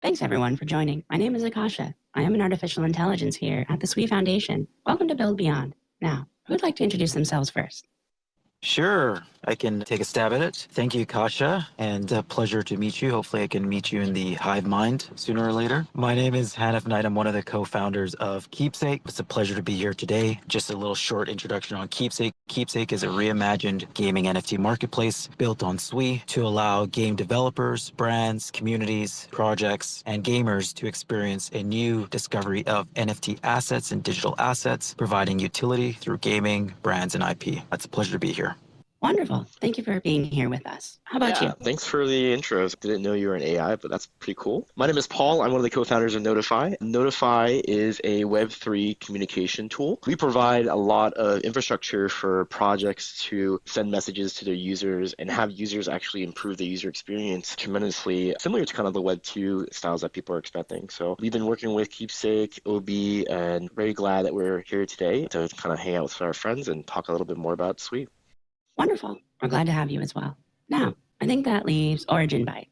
Thanks everyone for joining. My name is Akasha. I am an artificial intelligence here at the SWE Foundation. Welcome to Build Beyond. Now, who would like to introduce themselves first? Sure, I can take a stab at it. Thank you, Kasha, and a pleasure to meet you. Hopefully, I can meet you in the hive mind sooner or later. My name is Hanif Knight. I'm one of the co-founders of Keepsake. It's a pleasure to be here today. Just a little short introduction on Keepsake. Keepsake is a reimagined gaming NFT marketplace built on SWE to allow game developers, brands, communities, projects, and gamers to experience a new discovery of NFT assets and digital assets, providing utility through gaming, brands, and IP. It's a pleasure to be here. Wonderful. Thank you for being here with us. How about you? Thanks for the intro. Didn't know you were an AI, but that's pretty cool. My name is Paul. I'm one of the co-founders of Notify. Notify is a Web3 communication tool. We provide a lot of infrastructure for projects to send messages to their users and have users actually improve the user experience tremendously, similar to kind of the Web2 styles that people are expecting. So we've been working with Keepsake, OB, and very glad that we're here today to kind of hang out with our friends and talk a little bit more about SWE. Wonderful. We're glad to have you as well. Now, I think that leaves Origin Byte.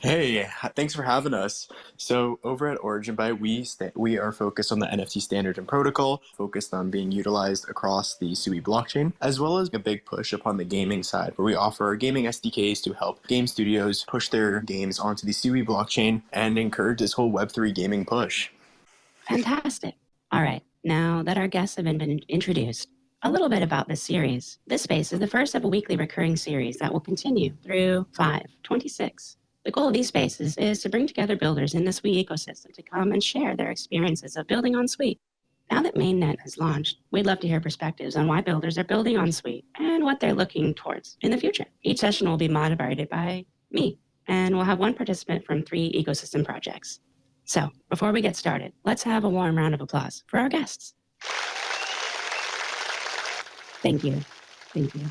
Hey, thanks for having us. So over at Origin Byte, we are focused on the NFT standard and protocol, focused on being utilized across the SUI blockchain, as well as a big push upon the gaming side, where we offer gaming SDKs to help game studios push their games onto the SUI blockchain and encourage this whole Web3 gaming push. Fantastic. All right, now that our guests have been introduced, a little bit about this series. This space is the first of a weekly recurring series that will continue through 5/26. The goal of these spaces is to bring together builders in the SWE ecosystem to come and share their experiences of building on SWE. Now that mainnet has launched, we'd love to hear perspectives on why builders are building on SWE and what they're looking towards in the future. Each session will be moderated by me, and we'll have one participant from 3 ecosystem projects. So before we get started, let's have a warm round of applause for our guests. Thank you. Thank you.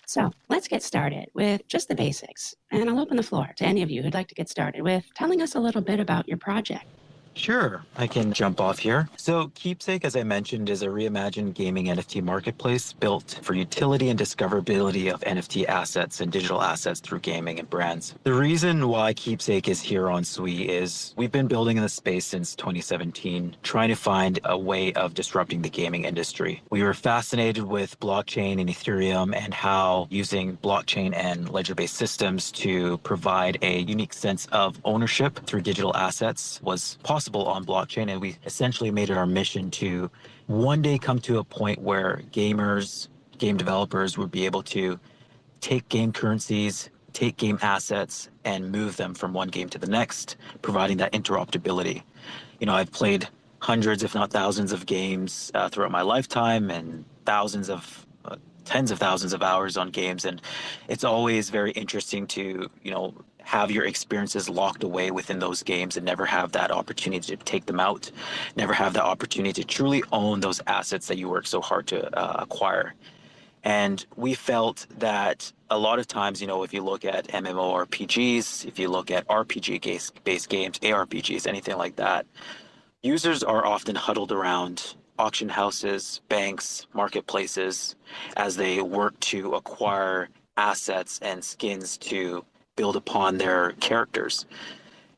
So let's get started with just the basics. And I'll open the floor to any of you who'd like to get started with telling us a little bit about your project. Sure, I can jump off here. So Keepsake, as I mentioned, is a reimagined gaming NFT marketplace built for utility and discoverability of NFT assets and digital assets through gaming and brands. The reason why Keepsake is here on SWE is we've been building in the space since 2017, trying to find a way of disrupting the gaming industry. We were fascinated with blockchain and Ethereum and how using blockchain and ledger-based systems to provide a unique sense of ownership through digital assets was possible on blockchain, and we essentially made it our mission to one day come to a point where gamers, game developers would be able to take game currencies, take game assets, and move them from one game to the next, providing that interoperability. You know, I've played hundreds, if not thousands of games throughout my lifetime, and tens of thousands of hours on games, and it's always very interesting to, have your experiences locked away within those games and never have that opportunity to take them out, never have the opportunity to truly own those assets that you work so hard to acquire. And we felt that a lot of times, if you look at MMORPGs, if you look at RPG-based games, ARPGs, anything like that, users are often huddled around auction houses, banks, marketplaces, as they work to acquire assets and skins to build upon their characters.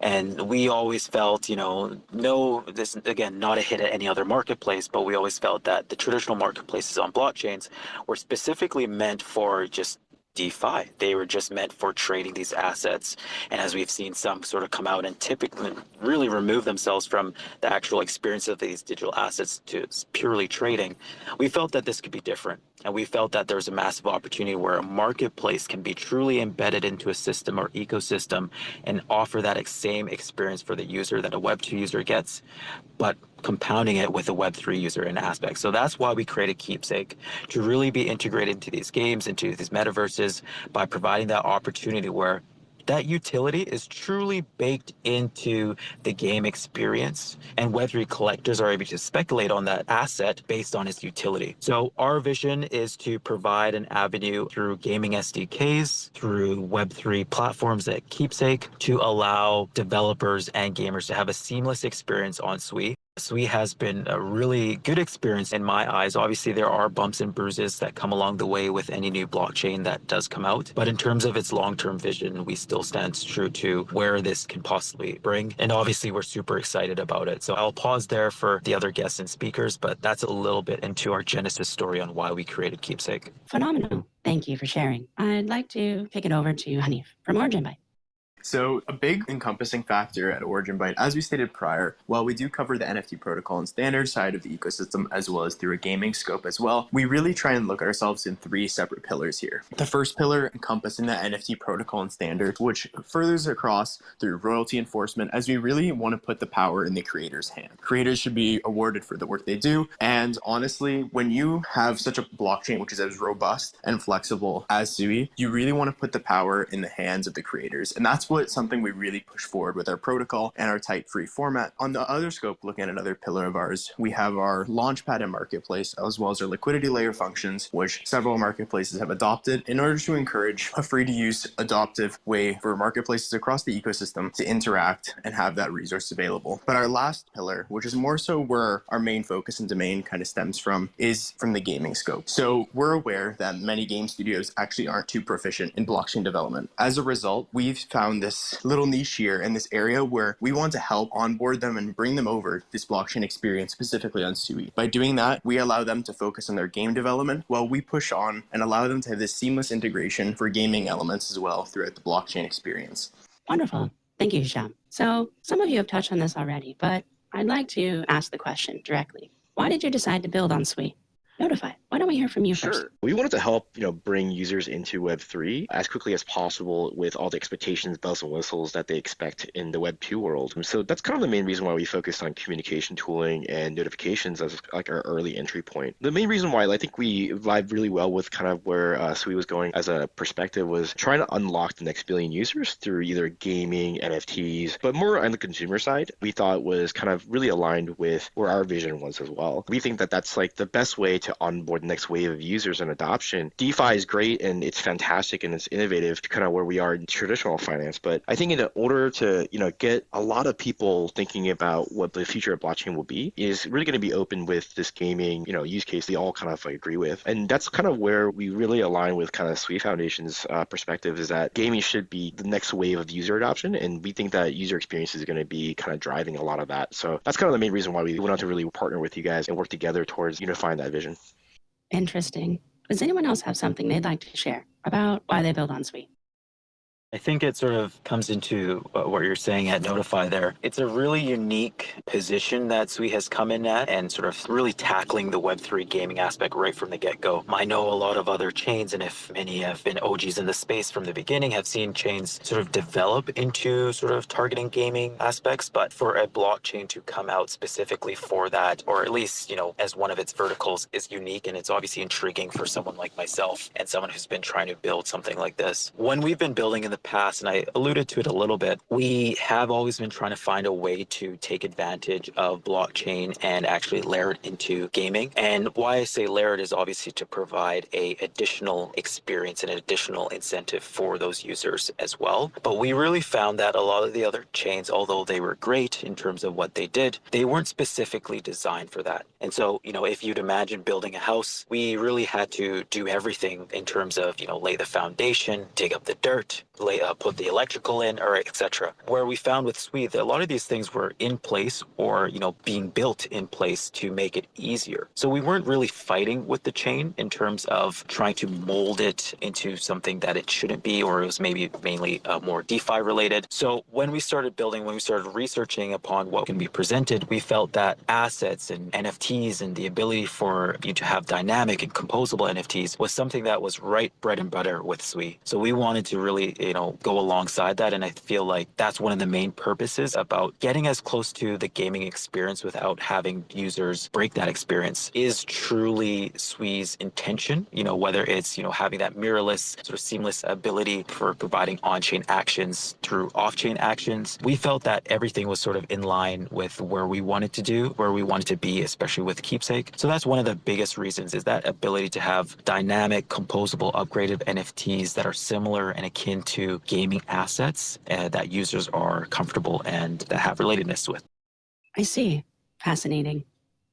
And we always felt, this, again, not a hit at any other marketplace, but we always felt that the traditional marketplaces on blockchains were specifically meant for just DeFi. They were just meant for trading these assets. And as we've seen some sort of come out and typically really remove themselves from the actual experience of these digital assets to purely trading, we felt that this could be different. And we felt that there's a massive opportunity where a marketplace can be truly embedded into a system or ecosystem and offer that same experience for the user that a Web2 user gets, but compounding it with a Web3 user in aspects. So that's why we created Keepsake, to really be integrated into these games, into these metaverses, by providing that opportunity where that utility is truly baked into the game experience, and Web3 collectors are able to speculate on that asset based on its utility. So our vision is to provide an avenue through gaming SDKs, through Web3 platforms at Keepsake, to allow developers and gamers to have a seamless experience on SWE Sui has been a really good experience in my eyes. Obviously, there are bumps and bruises that come along the way with any new blockchain that does come out. But in terms of its long-term vision, we still stand true to where this can possibly bring. And obviously, we're super excited about it. So I'll pause there for the other guests and speakers, but that's a little bit into our genesis story on why we created Keepsake. Phenomenal. Thank you for sharing. I'd like to kick it over to Hanif from Origin Byte. So a big encompassing factor at Origin Byte, as we stated prior, while we do cover the NFT protocol and standard side of the ecosystem, as well as through a gaming scope as well, we really try and look at ourselves in three separate pillars here. The first pillar encompassing the NFT protocol and standard, which furthers across through royalty enforcement, as we really want to put the power in the creator's hand. Creators should be awarded for the work they do, and honestly, when you have such a blockchain which is as robust and flexible as Sui, you really want to put the power in the hands of the creators, and that's what something we really push forward with our protocol and our type-free format. On the other scope, looking at another pillar of ours, we have our launchpad and marketplace, as well as our liquidity layer functions, which several marketplaces have adopted in order to encourage a free-to-use adoptive way for marketplaces across the ecosystem to interact and have that resource available. But our last pillar, which is more so where our main focus and domain kind of stems from, is from the gaming scope. So we're aware that many game studios actually aren't too proficient in blockchain development. As a result, we've found this little niche here in this area where we want to help onboard them and bring them over this blockchain experience specifically on Sui. By doing that, we allow them to focus on their game development while we push on and allow them to have this seamless integration for gaming elements as well throughout the blockchain experience. Wonderful. Thank you, Hisham. So some of you have touched on this already, but I'd like to ask the question directly. Why did you decide to build on Sui? Notify. Why don't we hear from you first? Sure. We wanted to help, bring users into Web3 as quickly as possible with all the expectations, bells and whistles that they expect in the Web2 world. So that's kind of the main reason why we focused on communication tooling and notifications as like our early entry point. The main reason why I think we vibe really well with kind of where Sui was going as a perspective was trying to unlock the next billion users through either gaming, NFTs, but more on the consumer side, we thought was kind of really aligned with where our vision was as well. We think that that's like the best way to onboard the next wave of users and adoption. DeFi is great and it's fantastic and it's innovative to kind of where we are in traditional finance. But I think in order to, get a lot of people thinking about what the future of blockchain will be is really going to be open with this gaming, use case they all kind of agree with. And that's kind of where we really align with kind of Sui Foundation's perspective is that gaming should be the next wave of user adoption. And we think that user experience is going to be kind of driving a lot of that. So that's kind of the main reason why we went out to really partner with you guys and work together towards unifying that vision. Interesting. Does anyone else have something they'd like to share about why they build on Sui? I think it sort of comes into what you're saying at Notify there. It's a really unique position that Sui has come in at and sort of really tackling the Web3 gaming aspect right from the get-go. I know a lot of other chains, and if many have been OGs in the space from the beginning, have seen chains sort of develop into sort of targeting gaming aspects, but for a blockchain to come out specifically for that, or at least, as one of its verticals is unique, and it's obviously intriguing for someone like myself and someone who's been trying to build something like this. When we've been building in the past, and I alluded to it a little bit, we have always been trying to find a way to take advantage of blockchain and actually layer it into gaming. And why I say layer it is obviously to provide a additional experience and an additional incentive for those users as well. But we really found that a lot of the other chains, although they were great in terms of what they did, they weren't specifically designed for that. And so, if you'd imagine building a house, we really had to do everything in terms of, lay the foundation, dig up the dirt, put the electrical in, or etc. Where we found with Sui that a lot of these things were in place or, being built in place to make it easier. So we weren't really fighting with the chain in terms of trying to mold it into something that it shouldn't be, or it was maybe mainly more DeFi related. So when we started researching upon what can be presented, we felt that assets and NFTs and the ability for you to have dynamic and composable NFTs was something that was right bread and butter with Sui. So we wanted to really, go alongside that. And I feel like that's one of the main purposes about getting as close to the gaming experience without having users break that experience is truly Sui's intention, whether it's, having that mirrorless sort of seamless ability for providing on-chain actions through off-chain actions. We felt that everything was sort of in line with where we wanted to be, especially with Keepsake. So that's one of the biggest reasons is that ability to have dynamic, composable, upgraded NFTs that are similar and akin to gaming assets that users are comfortable and that have relatedness with. I see. Fascinating.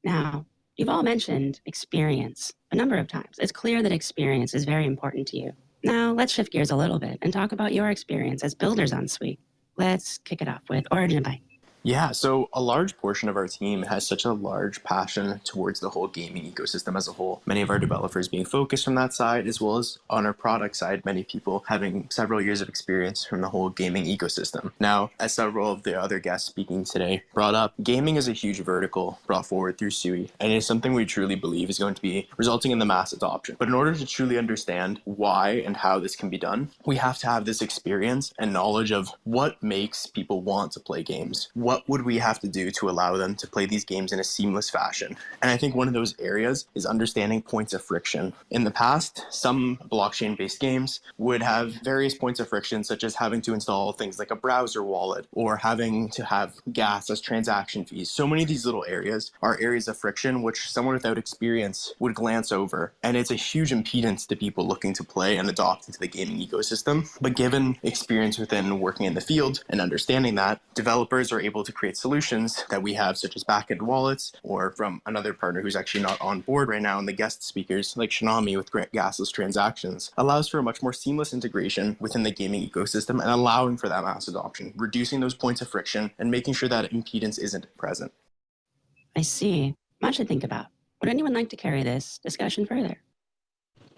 Now, you've all mentioned experience a number of times. It's clear that experience is very important to you. Now, let's shift gears a little bit and talk about your experience as builders on Sui. Let's kick it off with Origin Byte. Yeah, so a large portion of our team has such a large passion towards the whole gaming ecosystem as a whole. Many of our developers being focused from that side, as well as on our product side, many people having several years of experience from the whole gaming ecosystem. Now, as several of the other guests speaking today brought up, gaming is a huge vertical brought forward through SUI, and it is something we truly believe is going to be resulting in the mass adoption. But in order to truly understand why and how this can be done, we have to have this experience and knowledge of what makes people want to play games. What would we have to do to allow them to play these games in a seamless fashion? And I think one of those areas is understanding points of friction. In the past, some blockchain-based games would have various points of friction, such as having to install things like a browser wallet or having to have gas as transaction fees. So many of these little areas are areas of friction which someone without experience would glance over. And it's a huge impedance to people looking to play and adopt into the gaming ecosystem. But given experience within working in the field and understanding that, developers are able to create solutions that we have, such as backend wallets, or from another partner who's actually not on board right now, and the guest speakers like Shinami with gasless transactions, allows for a much more seamless integration within the gaming ecosystem and allowing for that mass adoption, reducing those points of friction and making sure that impedance isn't present. I see. Much to think about. Would anyone like to carry this discussion further?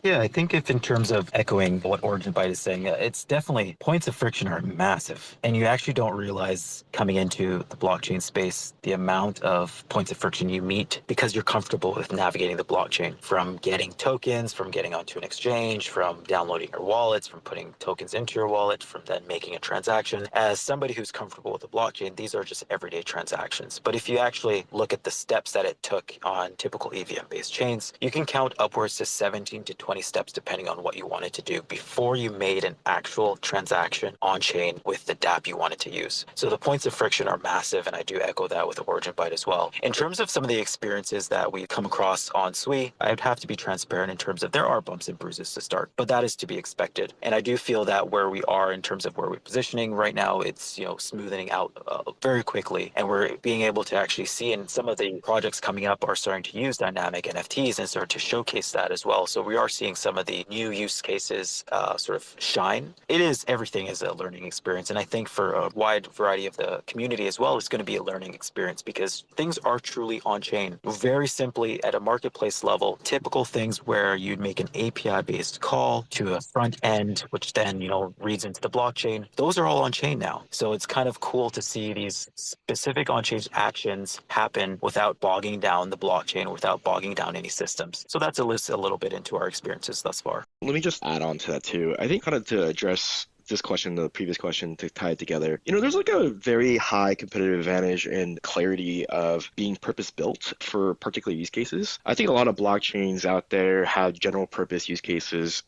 Yeah, I think if in terms of echoing what Origin Byte is saying, it's definitely points of friction are massive. And you actually don't realize coming into the blockchain space the amount of points of friction you meet because you're comfortable with navigating the blockchain, from getting tokens, from getting onto an exchange, from downloading your wallets, from putting tokens into your wallet, from then making a transaction. As somebody who's comfortable with the blockchain, these are just everyday transactions. But if you actually look at the steps that it took on typical EVM-based chains, you can count upwards to 17 to 20 steps depending on what you wanted to do before you made an actual transaction on chain with the dApp you wanted to use. So the points of friction are massive, and I do echo that with Origin Byte as well. In terms of some of the experiences that we come across on Sui, I would have to be transparent in terms of there are bumps and bruises to start, but that is to be expected. And I do feel that where we are in terms of where we're positioning right now, it's smoothing out very quickly, and we're being able to actually see, in some of the projects coming up are starting to use dynamic NFTs and start to showcase that as well. So we are seeing some of the new use cases sort of shine. Everything is a learning experience. And I think for a wide variety of the community as well, it's going to be a learning experience because things are truly on chain. Very simply at a marketplace level, typical things where you'd make an API based call to a front end, which then, reads into the blockchain. Those are all on chain now. So it's kind of cool to see these specific on chain actions happen without bogging down the blockchain, without bogging down any systems. So that's a little bit into our experiences thus far. Let me just add on to that too. I think kind of to address this question, the previous question, to tie it together, there's like a very high competitive advantage and clarity of being purpose-built for particular use cases. I think a lot of blockchains out there have general purpose use cases.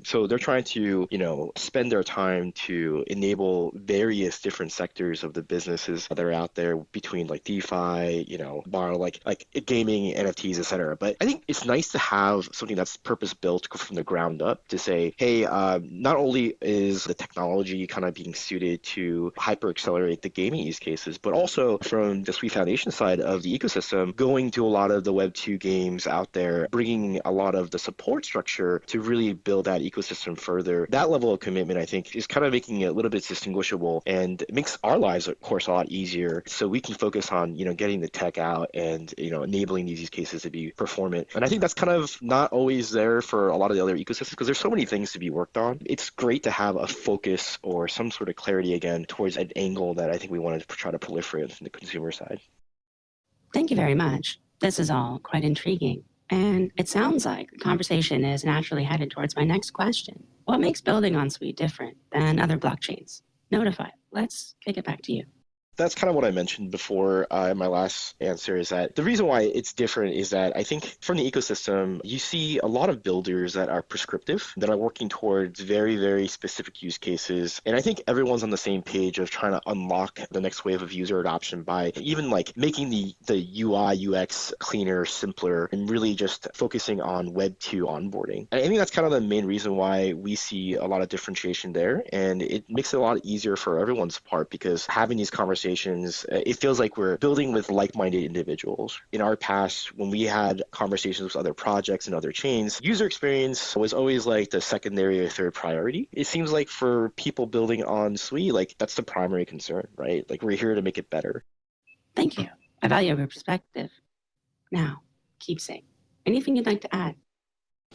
So they're trying to, spend their time to enable various different sectors of the businesses that are out there between like DeFi, borrow like gaming, NFTs, etc. But I think it's nice to have something that's purpose-built from the ground up to say, hey, not only is the technology kind of being suited to hyper accelerate the gaming use cases, but also from the Sui Foundation side of the ecosystem, going to a lot of the Web2 games out there, bringing a lot of the support structure to really build that ecosystem further. That level of commitment, I think, is kind of making it a little bit distinguishable, and it makes our lives, of course, a lot easier. So we can focus on, getting the tech out and, enabling these use cases to be performant. And I think that's kind of not always there for a lot of the other ecosystems because there's so many things to be worked on. It's great to have a focus or some sort of clarity again towards an angle that I think we want to try to proliferate from the consumer side. Thank you very much. This is all quite intriguing. And it sounds like the conversation is naturally headed towards my next question. What makes building on Sui different than other blockchains? Notify, let's kick it back to you. That's kind of what I mentioned before in my last answer, is that the reason why it's different is that I think from the ecosystem, you see a lot of builders that are prescriptive, that are working towards very, very specific use cases. And I think everyone's on the same page of trying to unlock the next wave of user adoption by even like making the UI, UX cleaner, simpler, and really just focusing on Web 2 onboarding. And I think that's kind of the main reason why we see a lot of differentiation there. And it makes it a lot easier for everyone's part because having these conversations conversations, it feels like we're building with like-minded individuals. In our past, when we had conversations with other projects and other chains, user experience was always like the secondary or third priority. It seems like for people building on Sui, like that's the primary concern, right? Like we're here to make it better. Thank you. I value your perspective. Now, Keepsake, anything you'd like to add?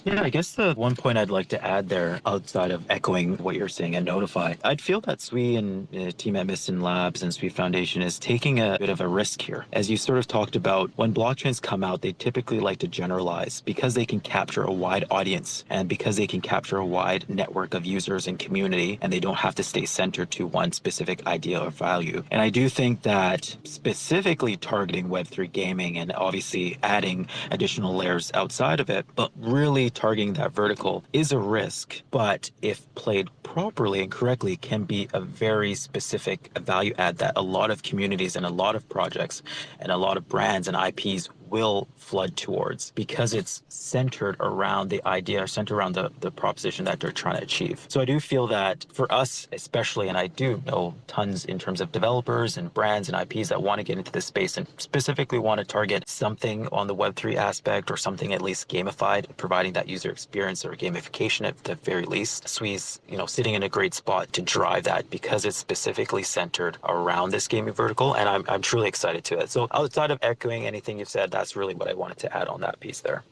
Yeah, I guess the one point I'd like to add there, outside of echoing what you're saying at Notify, I'd feel that SWE and team at Miston Labs and SWE Foundation is taking a bit of a risk here. As you sort of talked about, when blockchains come out, they typically like to generalize because they can capture a wide audience and because they can capture a wide network of users and community, and they don't have to stay centered to one specific idea or value. And I do think that specifically targeting Web3 gaming and obviously adding additional layers outside of it, but really targeting that vertical is a risk, but if played properly and correctly, can be a very specific value add that a lot of communities and a lot of projects and a lot of brands and IPs will flood towards because it's centered around the idea, centered around the proposition that they're trying to achieve. So I do feel that for us, especially, and I do know tons in terms of developers and brands and IPs that want to get into this space and specifically want to target something on the Web3 aspect or something at least gamified, providing that user experience or gamification at the very least. SWE's, sitting in a great spot to drive that because it's specifically centered around this gaming vertical, and I'm truly excited to it. So outside of echoing anything you've said, that's really what I wanted to add on that piece there.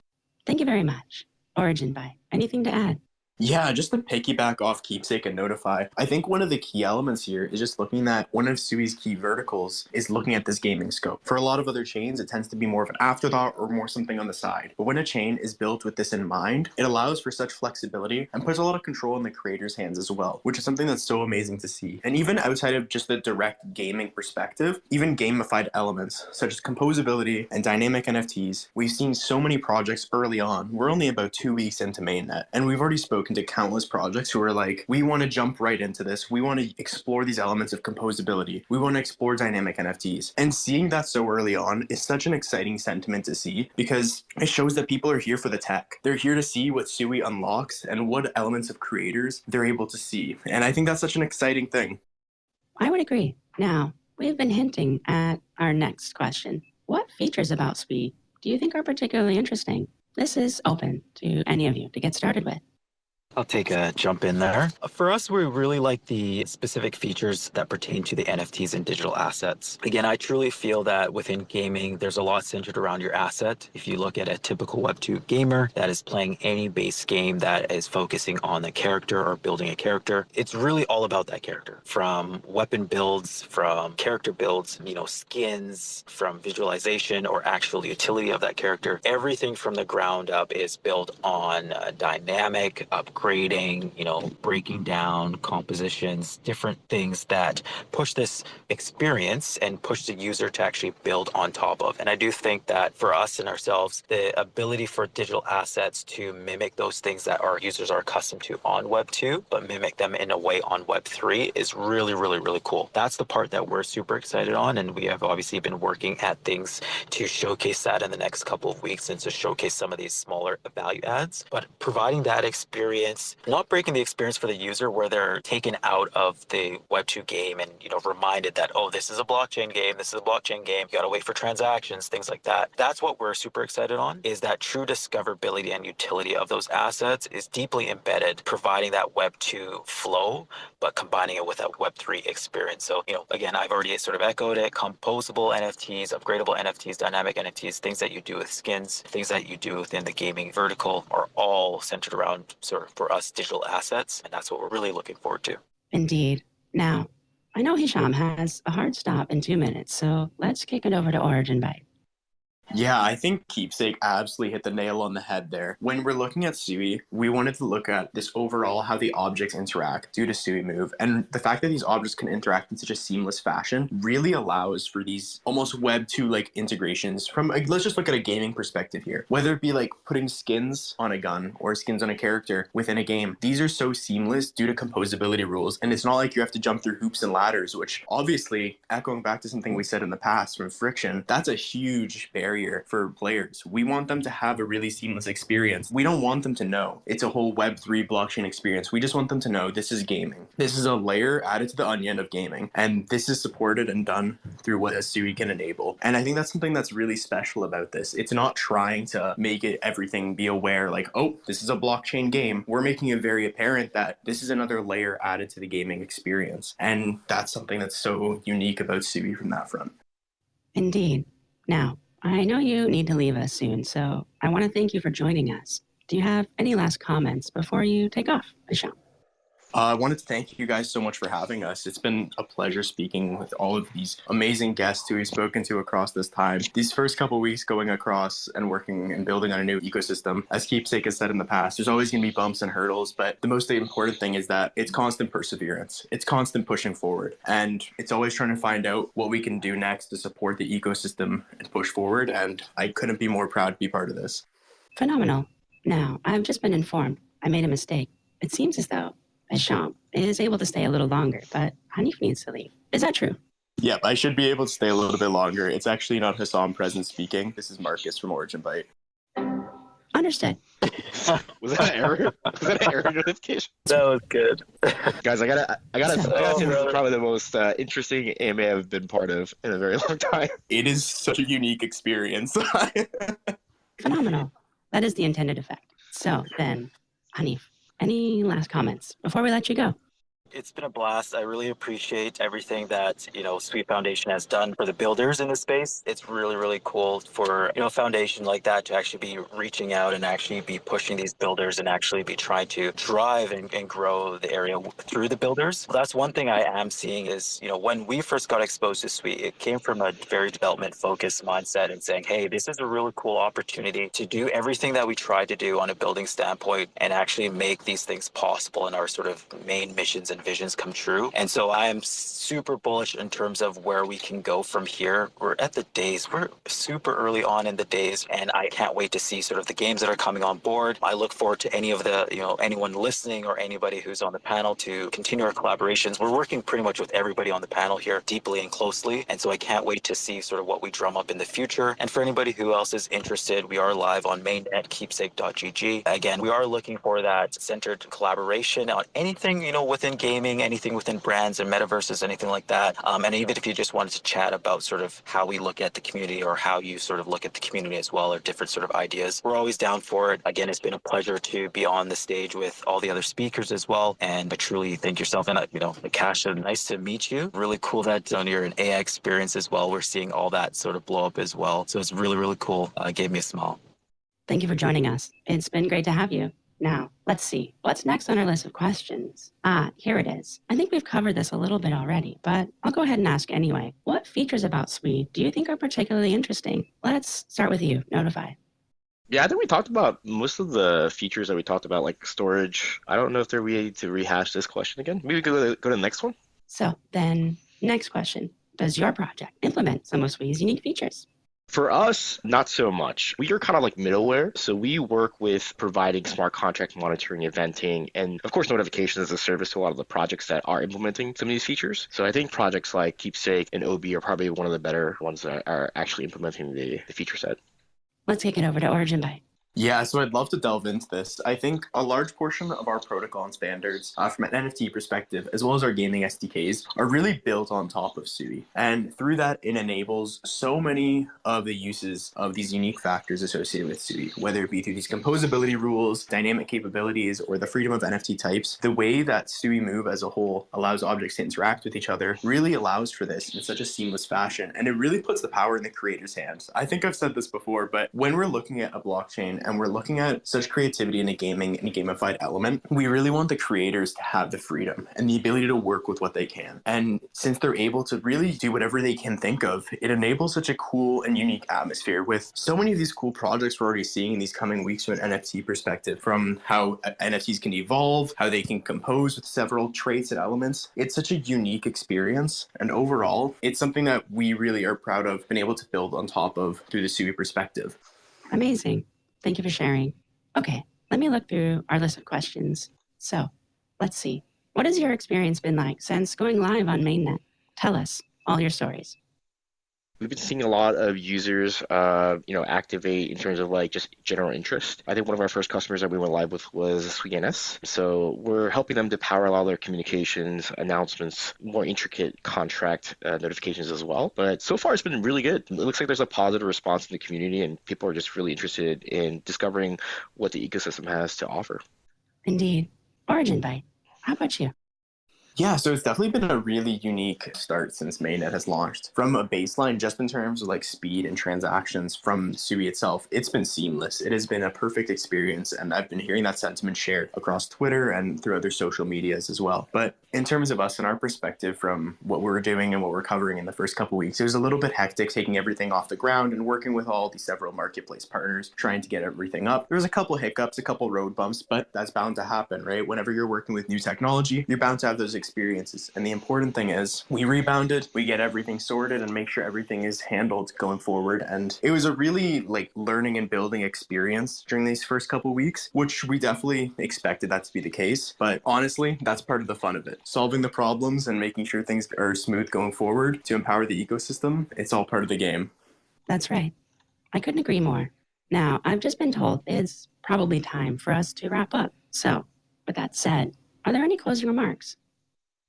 Thank you very much. Origin By, anything to add? Yeah, just to piggyback off Keepsake and Notify, I think one of the key elements here is just looking at one of Sui's key verticals is looking at this gaming scope. For a lot of other chains, it tends to be more of an afterthought or more something on the side. But when a chain is built with this in mind, it allows for such flexibility and puts a lot of control in the creator's hands as well, which is something that's so amazing to see. And even outside of just the direct gaming perspective, even gamified elements such as composability and dynamic NFTs, we've seen so many projects early on. We're only about 2 weeks into mainnet, and we've already spoken to countless projects who are like, we want to jump right into this. We want to explore these elements of composability. We want to explore dynamic NFTs. And seeing that so early on is such an exciting sentiment to see because it shows that people are here for the tech. They're here to see what Sui unlocks and what elements of creators they're able to see. And I think that's such an exciting thing. I would agree. Now, we've been hinting at our next question. What features about Sui do you think are particularly interesting? This is open to any of you to get started with. I'll take a jump in there. For us, we really like the specific features that pertain to the NFTs and digital assets. Again, I truly feel that within gaming, there's a lot centered around your asset. If you look at a typical Web2 gamer that is playing any base game that is focusing on the character or building a character, it's really all about that character. From weapon builds, from character builds, skins, from visualization or actual utility of that character. Everything from the ground up is built on dynamic upgrading, breaking down compositions, different things that push this experience and push the user to actually build on top of. And I do think that for us and ourselves, the ability for digital assets to mimic those things that our users are accustomed to on Web 2, but mimic them in a way on Web 3 is really, really, really cool. That's the part that we're super excited on. And we have obviously been working at things to showcase that in the next couple of weeks and to showcase some of these smaller value adds, but providing that experience, not breaking the experience for the user where they're taken out of the Web2 game and, reminded that, oh, this is a blockchain game, you gotta wait for transactions, things like that. That's what we're super excited on, is that true discoverability and utility of those assets is deeply embedded, providing that Web2 flow, but combining it with that Web3 experience. So, again, I've already sort of echoed it, composable NFTs, upgradable NFTs, dynamic NFTs, things that you do with skins, things that you do within the gaming vertical are all centered around sort of, for us, digital assets. And that's what we're really looking forward to. Indeed. Now, I know Hisham has a hard stop in 2 minutes, so let's kick it over to Origin By. Yeah, I think Keepsake absolutely hit the nail on the head there. When we're looking at Sui, we wanted to look at this overall, how the objects interact due to Sui Move. And the fact that these objects can interact in such a seamless fashion really allows for these almost Web 2 like integrations from, let's just look at a gaming perspective here. Whether it be like putting skins on a gun or skins on a character within a game, these are so seamless due to composability rules. And it's not like you have to jump through hoops and ladders, which obviously, echoing back to something we said in the past from friction, that's a huge barrier barrier for players. We want them to have a really seamless experience. We don't want them to know it's a whole Web3 blockchain experience. We just want them to know this is gaming. This is a layer added to the onion of gaming, and this is supported and done through what a SUI can enable. And I think that's something that's really special about this. It's not trying to make it everything be aware, like, oh, this is a blockchain game. We're making it very apparent that this is another layer added to the gaming experience. And that's something that's so unique about SUI from that front. Indeed. Now, I know you need to leave us soon, so I want to thank you for joining us. Do you have any last comments before you take off, Isham? I wanted to thank you guys so much for having us. It's been a pleasure speaking with all of these amazing guests who we've spoken to across this time. These first couple of weeks going across and working and building on a new ecosystem, as Keepsake has said in the past, there's always going to be bumps and hurdles, but the most important thing is that it's constant perseverance. It's constant pushing forward, and it's always trying to find out what we can do next to support the ecosystem and push forward, and I couldn't be more proud to be part of this. Phenomenal. Now, I've just been informed I made a mistake. It seems as though Isham is able to stay a little longer, but Hanif needs to leave. Is that true? Yep, I should be able to stay a little bit longer. It's actually not Hassam present speaking. This is Marcus from Origin Byte. Understood. Was that an error? Was that an error notification? That was good. Guys, I gotta say this is brother. probably the most interesting AMA I've been part of in a very long time. It is such a unique experience. Phenomenal. That is the intended effect. So then, Hanif, any last comments before we let you go? It's been a blast. I really appreciate everything that, Sweet Foundation has done for the builders in the space. It's really, really cool for, a foundation like that to actually be reaching out and actually be pushing these builders and actually be trying to drive and grow the area through the builders. That's one thing I am seeing is, when we first got exposed to Sweet, it came from a very development focused mindset and saying, hey, this is a really cool opportunity to do everything that we tried to do on a building standpoint and actually make these things possible in our sort of main missions and visions come true. And so I am super bullish in terms of where we can go from here. We're super early on in the days, and I can't wait to see sort of the games that are coming on board. I look forward to any of the, anyone listening or anybody who's on the panel to continue our collaborations. We're working pretty much with everybody on the panel here deeply and closely. And so I can't wait to see sort of what we drum up in the future. And for anybody who else is interested, we are live on mainnet keepsake.gg. Again, we are looking for that centered collaboration on anything, within gaming, anything within brands and metaverses, anything like that. And even if you just wanted to chat about sort of how we look at the community or how you sort of look at the community as well, or different sort of ideas, we're always down for it. Again, it's been a pleasure to be on the stage with all the other speakers as well. And I truly thank yourself. And, Akasha, nice to meet you. Really cool that on your AI experience as well, we're seeing all that sort of blow up as well. So it's really, really cool. Gave me a smile. Thank you for joining us. It's been great to have you. Now, let's see. What's next on our list of questions? Here it is. I think we've covered this a little bit already, but I'll go ahead and ask anyway. What features about Sweet do you think are particularly interesting? Let's start with you, Notify. Yeah, I think we talked about most of the features that we talked about, like storage. I don't know if we need to rehash this question again. Maybe we could go to the next one. So then, next question. Does your project implement some of Sweet's unique features? For us, not so much. We are kind of like middleware. So we work with providing smart contract monitoring, eventing, and of course notifications as a service to a lot of the projects that are implementing some of these features. So I think projects like Keepsake and OB are probably one of the better ones that are actually implementing the feature set. Let's kick it over to Origin Byte. Yeah, so I'd love to delve into this. I think a large portion of our protocol and standards from an NFT perspective, as well as our gaming SDKs, are really built on top of SUI. And through that, it enables so many of the uses of these unique factors associated with SUI, whether it be through these composability rules, dynamic capabilities, or the freedom of NFT types. The way that SUI Move as a whole allows objects to interact with each other really allows for this in such a seamless fashion. And it really puts the power in the creator's hands. I think I've said this before, but when we're looking at a blockchain and we're looking at such creativity in a gaming and a gamified element, we really want the creators to have the freedom and the ability to work with what they can. And since they're able to really do whatever they can think of, it enables such a cool and unique atmosphere with so many of these cool projects we're already seeing in these coming weeks from an NFT perspective, from how NFTs can evolve, how they can compose with several traits and elements. It's such a unique experience. And overall, it's something that we really are proud of being able to build on top of through the SUI perspective. Amazing. Thank you for sharing. Okay, let me look through our list of questions. So, let's see. What has your experience been like since going live on mainnet? Tell us all your stories. We've been seeing a lot of users, activate in terms of like just general interest. I think one of our first customers that we went live with was SweetNS. So we're helping them to power a lot of their communications, announcements, more intricate contract notifications as well. But so far, it's been really good. It looks like there's a positive response in the community, and people are just really interested in discovering what the ecosystem has to offer. Indeed. Origin Byte, how about you? Yeah, so it's definitely been a really unique start since mainnet has launched. From a baseline, just in terms of like speed and transactions from Sui itself, it's been seamless. It has been a perfect experience, and I've been hearing that sentiment shared across Twitter and through other social medias as well. But in terms of us and our perspective from what we're doing and what we're covering in the first couple weeks, it was a little bit hectic taking everything off the ground and working with all the several marketplace partners, trying to get everything up. There was a couple hiccups, a couple road bumps, but that's bound to happen, right? Whenever you're working with new technology, you're bound to have those experiences. And the important thing is we rebounded, we get everything sorted and make sure everything is handled going forward. And it was a really like learning and building experience during these first couple weeks, which we definitely expected that to be the case. But honestly, that's part of the fun of it. Solving the problems and making sure things are smooth going forward to empower the ecosystem, it's all part of the game. That's right. I couldn't agree more. Now, I've just been told it's probably time for us to wrap up. So, with that said, are there any closing remarks?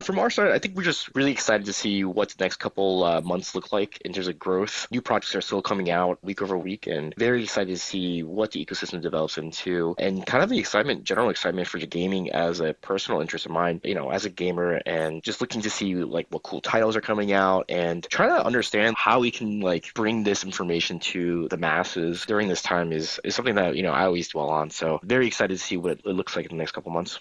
From our side, I think we're just really excited to see what the next couple months look like in terms of growth. New projects are still coming out week over week, and very excited to see what the ecosystem develops into, and kind of the excitement, general excitement for the gaming as a personal interest of mine, as a gamer, and just looking to see like what cool titles are coming out and trying to understand how we can like bring this information to the masses during this time is something that, I always dwell on. So very excited to see what it looks like in the next couple months.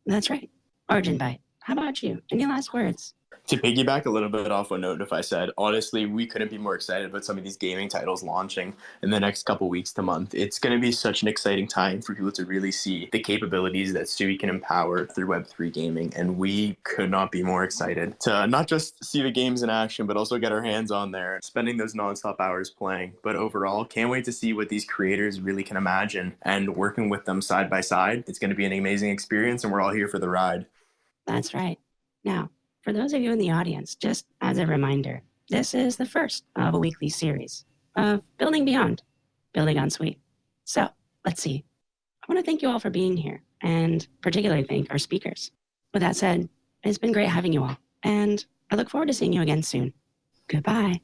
That's right. Origin Byte, how about you? Any last words? To piggyback a little bit off what Notify said, honestly, we couldn't be more excited about some of these gaming titles launching in the next couple weeks to month. It's going to be such an exciting time for people to really see the capabilities that Sui can empower through Web3 gaming, and we could not be more excited to not just see the games in action, but also get our hands on there, spending those nonstop hours playing. But overall, can't wait to see what these creators really can imagine, and working with them side by side. It's going to be an amazing experience, and we're all here for the ride. That's right. Now, for those of you in the audience, just as a reminder, this is the first of a weekly series of Building Beyond, Building on Sui. So, let's see. I want to thank you all for being here, and particularly thank our speakers. With that said, it's been great having you all, and I look forward to seeing you again soon. Goodbye.